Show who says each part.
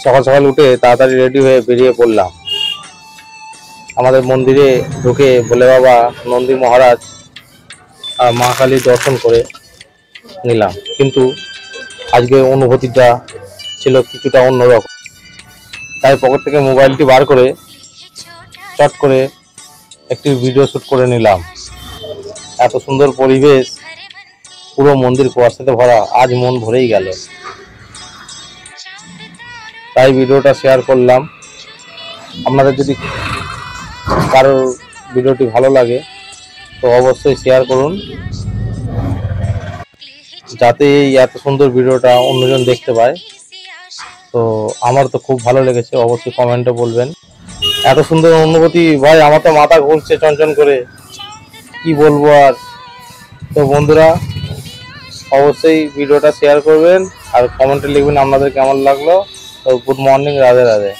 Speaker 1: সকাল সকাল উঠে তাড়াতাড়ি রেডি হয়ে বেরিয়ে পড়লাম। আমাদের মন্দিরে ঢুকে ভোলে বাবা, নন্দী মহারাজ আর মা কালীর দর্শন করে নিলাম। কিন্তু আজকে অনুভূতিটা ছিল কিছুটা অন্যরকম। তাই পকেট থেকে মোবাইলটি বার করে চট করে একটি ভিডিও শ্যুট করে নিলাম। এত সুন্দর পরিবেশ, পুরো মন্দির কুয়াশাতে ভরা, আজ মন ভরেই গেল। তাই ভিডিওটা শেয়ার করলাম। আপনাদের যদি কারোর ভিডিওটি ভালো লাগে তো অবশ্যই শেয়ার করুন, যাতে এই এত সুন্দর ভিডিওটা অন্যজন দেখতে পায়। তো আমার তো খুব ভালো লেগেছে, অবশ্যই কমেন্টে বলবেন। এত সুন্দর অনুভূতি ভাই, আমার তো মাথা ঘুরছে চনচন করে, কি বলবো আর। তো বন্ধুরা, অবশ্যই ভিডিওটা শেয়ার করবেন আর কমেন্টে লিখবেন আপনাদের কেমন লাগলো। তো গুড মর্নিং, রাধে রাধে।